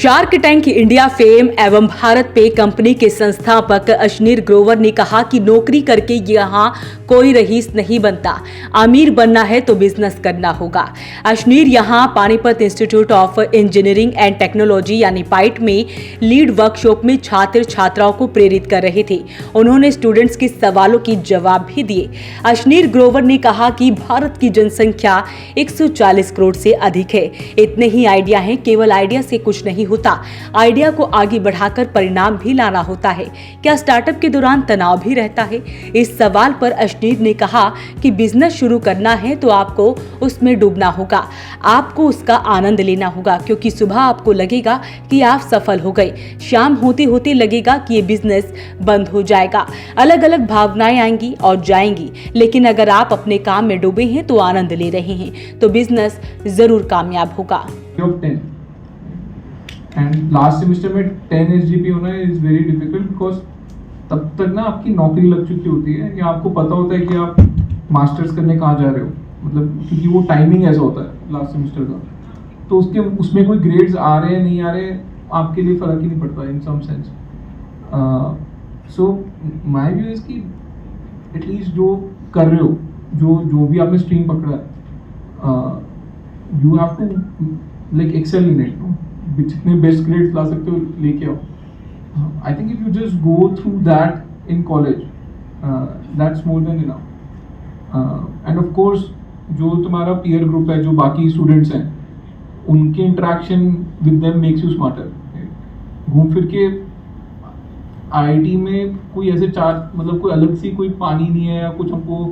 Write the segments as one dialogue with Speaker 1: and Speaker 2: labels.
Speaker 1: Shark tank India fame एवं भारत पे company के संस्थापक अशनीर ग्रोवर ने कहा कि नौकरी करके यहाँ कोई रईस नहीं बनता, अमीर बनना है तो बिजनेस करना होगा। अशनीर यहाँ Panipat institute of engineering and technology यानी पाइट में लीड वर्कशॉप में छात्र छात्राओं को प्रेरित कर रहे थे। उन्होंने स्टूडेंट्स के सवालों के जवाब भी दिए। अशनीर ग्रोवर ने कहा कि भारत की जनसंख्या 140 करोड़ से अधिक है। इतने ही आइडिया हैं, केवल आइडिया से कुछ नहीं होता, आइडिया को आगे बढ़ाकर परिणाम भी लाना होता है। क्या स्टार्टअप के दौरान तनाव भी रहता है? इस सवाल पर अशनीर ने कहा कि बिजनेस शुरू करना है तो आपको उसमें डूबना होगा, आपको उसका आनंद लेना होगा, क्योंकि सुबह आपको लगेगा कि आप सफल हो गए, शाम होते होते लगेगा कि ये बिजनेस बंद हो जाएगा। अलग अलग भावनाएं आएंगी और जाएंगी, लेकिन अगर आप अपने काम में डूबे हैं तो आनंद ले रहे हैं तो बिजनेस जरूर कामयाब होगा।
Speaker 2: एंड लास्ट सेमेस्टर में 10 SGP होना इज वेरी डिफिकल्ट बिकॉज तब तक ना आपकी नौकरी लग चुकी होती है या आपको पता होता है कि आप मास्टर्स करने कहाँ जा रहे हो, मतलब क्योंकि वो टाइमिंग ऐसा होता है लास्ट सेमेस्टर का, तो उसमें कोई ग्रेड्स आ रहे हैं नहीं आ रहे आपके लिए फ़र्क ही नहीं पड़ता in some sense. So my view is कि एटलीस्ट जो कर रहे हो, जो भी आपने स्ट्रीम पकड़ा है, you have to like excel in it, जितने बेस्ट ग्रेड्स ला सकते हो लेके आओ। I think if you just go through that in college, that's more than enough. And of course जो तुम्हारा पीयर ग्रुप है, जो बाकी स्टूडेंट्स हैं, उनके interaction with them makes you smarter. घूम फिर के IIT में कोई ऐसे मतलब कोई अलग सी कोई पानी नहीं है या कुछ हमको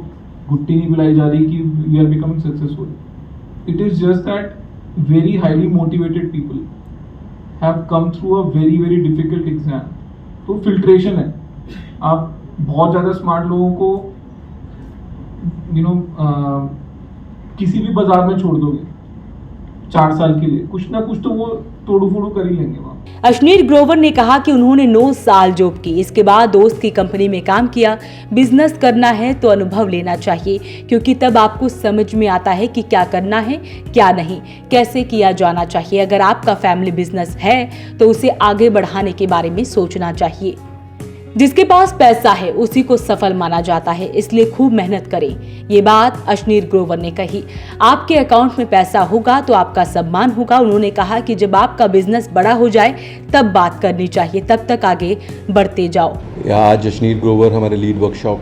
Speaker 2: घुट्टी नहीं पिलाई जा रही कि we are becoming successful. It is just that very highly motivated people have come through a very very difficult exam। तो filtration है, आप बहुत ज़्यादा स्मार्ट लोगों को किसी भी बाजार में छोड़ दोगे 4 साल के लिए, कुछ ना कुछ तो वो तोड़ू फोड़ू कर ही लेंगे वहाँ।
Speaker 1: अशनीर ग्रोवर ने कहा कि उन्होंने 9 साल जॉब की, इसके बाद दोस्त की कंपनी में काम किया। बिजनेस करना है तो अनुभव लेना चाहिए, क्योंकि तब आपको समझ में आता है कि क्या करना है क्या नहीं, कैसे किया जाना चाहिए। अगर आपका फैमिली बिजनेस है तो उसे आगे बढ़ाने के बारे में सोचना चाहिए। जिसके पास पैसा है उसी को सफल माना जाता है, इसलिए खूब मेहनत करें। ये बात अशनीर ग्रोवर ने कही। आपके अकाउंट में पैसा होगा तो आपका सम्मान होगा। उन्होंने कहा कि जब आपका बिजनेस बड़ा हो जाए तब बात करनी चाहिए, तब तक आगे बढ़ते जाओ।
Speaker 3: आज अशनीर ग्रोवर हमारे लीड वर्कशॉप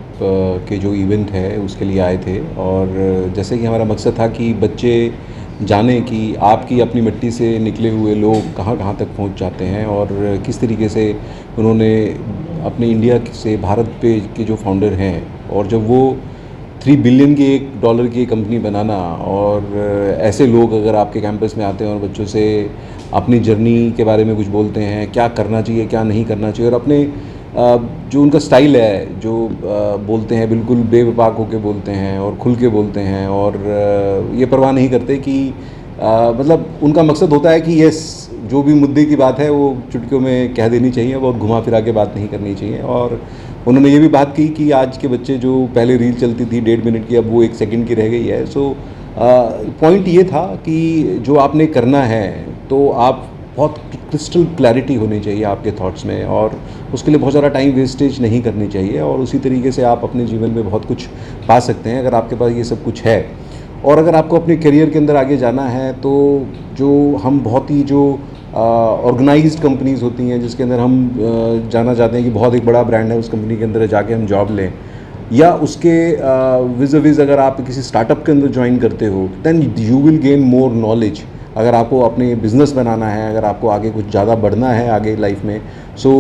Speaker 3: के जो इवेंट है उसके लिए आए थे, और जैसे कि हमारा मकसद था कि बच्चे जाने कि आपकी अपनी मिट्टी से निकले हुए लोग कहाँ कहाँ तक पहुँच जाते हैं और किस तरीके से उन्होंने अपने इंडिया से भारत पे के जो फाउंडर हैं, और जब वो $3 बिलियन की $1 की कंपनी बनाना, और ऐसे लोग अगर आपके कैंपस में आते हैं और बच्चों से अपनी जर्नी के बारे में कुछ बोलते हैं, क्या करना चाहिए क्या नहीं करना चाहिए, और अपने जो उनका स्टाइल है, जो बोलते हैं बिल्कुल बेवपाक होके बोलते हैं और खुल के बोलते हैं, और ये परवाह नहीं करते कि मतलब उनका मकसद होता है कि यस जो भी मुद्दे की बात है वो चुटकियों में कह देनी चाहिए, बहुत घुमा फिरा के बात नहीं करनी चाहिए। और उन्होंने ये भी बात की कि आज के बच्चे जो पहले रील चलती थी 1.5 मिनट की, अब वो 1 सेकंड की रह गई है। सो पॉइंट ये था कि जो आपने करना है तो आप बहुत क्रिस्टल क्लैरिटी होनी चाहिए आपके थॉट्स में, और उसके लिए बहुत ज़्यादा टाइम वेस्टेज नहीं करनी चाहिए, और उसी तरीके से आप अपने जीवन में बहुत कुछ पा सकते हैं अगर आपके पास ये सब कुछ है। और अगर आपको अपने करियर के अंदर आगे जाना है तो जो हम बहुत ही जो ऑर्गेनाइज्ड कंपनीज़ होती हैं जिसके अंदर हम जाना चाहते हैं कि बहुत एक बड़ा ब्रांड है, उस कंपनी के अंदर जाके हम जॉब लें, या उसके विज़ अगर आप किसी स्टार्टअप के अंदर ज्वाइन करते हो, then you will gain more knowledge. अगर आपको अपने बिज़नेस बनाना है, अगर आपको आगे कुछ ज़्यादा बढ़ना है आगे लाइफ में, सो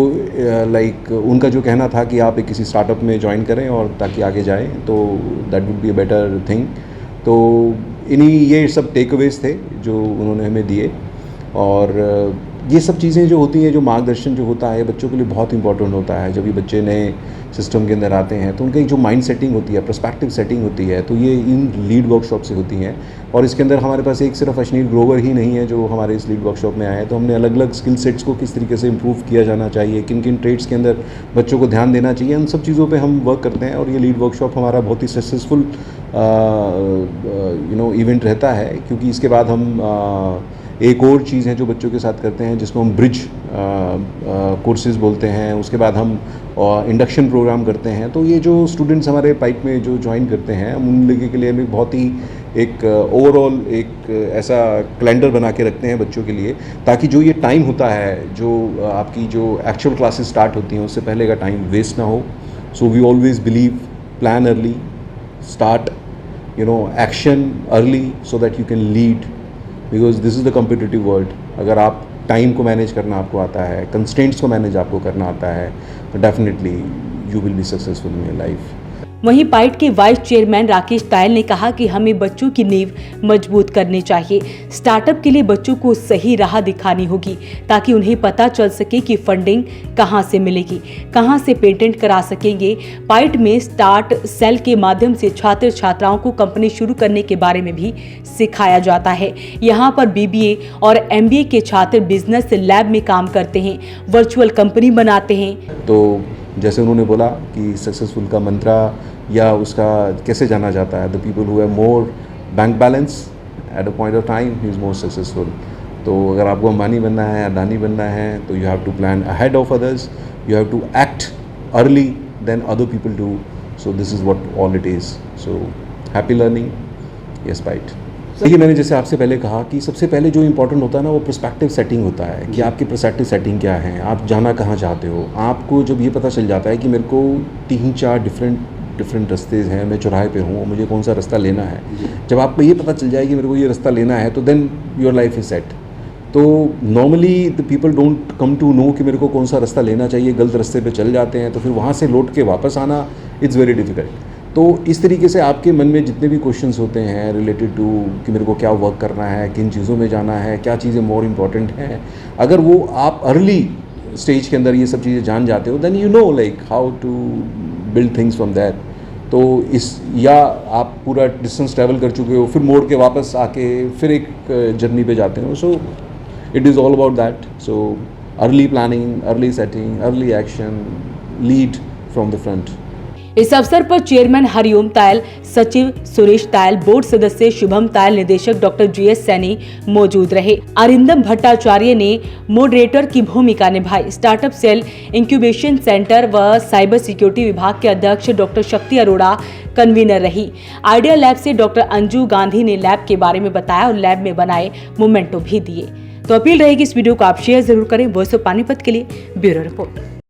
Speaker 3: लाइक उनका जो कहना था कि आप एक किसी स्टार्टअप में ज्वाइन करें और ताकि आगे जाएं, तो that would be a better thing. तो ये सब टेक अवेज थे जो उन्होंने हमें दिए, और ये सब चीज़ें जो होती हैं, जो मार्गदर्शन जो होता है बच्चों के लिए बहुत इंपॉर्टेंट होता है। जब ये बच्चे नए सिस्टम के अंदर आते हैं तो उनकी जो माइंड सेटिंग होती है, पर्सपेक्टिव सेटिंग होती है, तो ये इन लीड वर्कशॉप से होती हैं। और इसके अंदर हमारे पास एक सिर्फ अशनीर ग्रोवर ही नहीं है जो हमारे इस लीड वर्कशॉप में आए हैं, तो हमने अलग अलग स्किल सेट्स को किस तरीके से इम्प्रूव किया जाना चाहिए, किन किन ट्रेड्स के अंदर बच्चों को ध्यान देना चाहिए, उन सब चीज़ों पे हम वर्क करते हैं। और ये लीड वर्कशॉप हमारा बहुत ही सक्सेसफुल इवेंट रहता है, क्योंकि इसके बाद हम एक और चीज़ है जो बच्चों के साथ करते हैं जिसको हम ब्रिज कोर्सेज बोलते हैं। उसके बाद हम इंडक्शन प्रोग्राम करते हैं। तो ये जो स्टूडेंट्स हमारे पाइप में जो ज्वाइन करते हैं, हम उन लोगों के लिए भी बहुत ही एक ओवरऑल एक ऐसा कैलेंडर बना के रखते हैं बच्चों के लिए, ताकि जो ये टाइम होता है, जो आपकी जो एक्चुअल क्लासेस स्टार्ट होती हैं उससे पहले का टाइम वेस्ट ना हो। So we always believe plan early, start action early so that you can lead, because this is the competitive world. अगर आप टाइम को मैनेज करना आपको आता है, कंस्ट्रेंट्स को मैनेज आपको करना आता है, तो definitely you will be successful in your life.
Speaker 1: वहीं पाइट के वाइस चेयरमैन राकेश तायल ने कहा कि हमें बच्चों की नींव मजबूत करनी चाहिए। स्टार्टअप के लिए बच्चों को सही राह दिखानी होगी ताकि उन्हें पता चल सके कि फंडिंग कहां से मिलेगी, कहां से पेटेंट करा सकेंगे। पाइट में स्टार्ट सेल के माध्यम से छात्र छात्राओं को कंपनी शुरू करने के बारे में भी सिखाया जाता है। यहाँ पर BBA और MBA के छात्र बिजनेस लैब में काम करते हैं, वर्चुअल कंपनी बनाते हैं।
Speaker 3: तो जैसे उन्होंने बोला कि सक्सेसफुल का मंत्रा या उसका कैसे जाना जाता है, the people who have more bank balance at a point of time he is more successful. तो अगर आपको अंबानी बनना है, अडानी बनना है, तो you have to plan ahead of others, you have to act early then other people do. So this is what all it is. So happy learning, yes bite. देखिए, मैंने जैसे आपसे पहले कहा कि सबसे पहले जो इंपॉर्टेंट होता है ना, वो पर्सपेक्टिव सेटिंग होता है कि आपकी पर्सपेक्टिव सेटिंग क्या है, आप जाना कहाँ चाहते हो। आपको जब ये पता चल जाता है कि मेरे को 3-4 डिफरेंट रास्ते हैं, मैं चौराहे पे हूँ और मुझे कौन सा रास्ता लेना है, जब आपको ये पता चल जाए कि मेरे को ये रास्ता लेना है, तो then your life is set. तो normally the people don't come to know कि मेरे को कौन सा रास्ता लेना चाहिए, गलत रास्ते पे चल जाते हैं, तो फिर वहाँ से लौट के वापस आना इट्स वेरी डिफ़िकल्ट। तो इस तरीके से आपके मन में जितने भी क्वेश्चंस होते हैं रिलेटेड टू कि मेरे को क्या वर्क करना है, किन चीज़ों में जाना है, क्या चीज़ें मोर इम्पॉर्टेंट हैं, अगर वो आप अर्ली स्टेज के अंदर ये सब चीज़ें जान जाते हो, then you know like how to build things from that. तो या आप पूरा डिस्टेंस ट्रैवल कर चुके हो, फिर मोड़ के वापस आके फिर एक जर्नी पे जाते हो। So it is all about that. So early planning, early setting, early action, lead from the front.
Speaker 1: इस अवसर पर चेयरमैन हरिओम तायल, सचिव सुरेश तायल, बोर्ड सदस्य शुभम तायल, निदेशक डॉक्टर GS सैनी मौजूद रहे। अरिंदम भट्टाचार्य ने मॉडरेटर की भूमिका निभाई। स्टार्टअप सेल, इंक्यूबेशन सेंटर व साइबर सिक्योरिटी विभाग के अध्यक्ष डॉक्टर शक्ति अरोड़ा कन्वीनर रही। आइडिया लैब से डॉक्टर अंजू गांधी ने लैब के बारे में बताया और लैब में बनाए मोमेंटो भी दिए। तो अपील रहेगी इस वीडियो को आप शेयर जरूर करें। वॉइस ऑफ पानीपत के लिए ब्यूरो रिपोर्ट।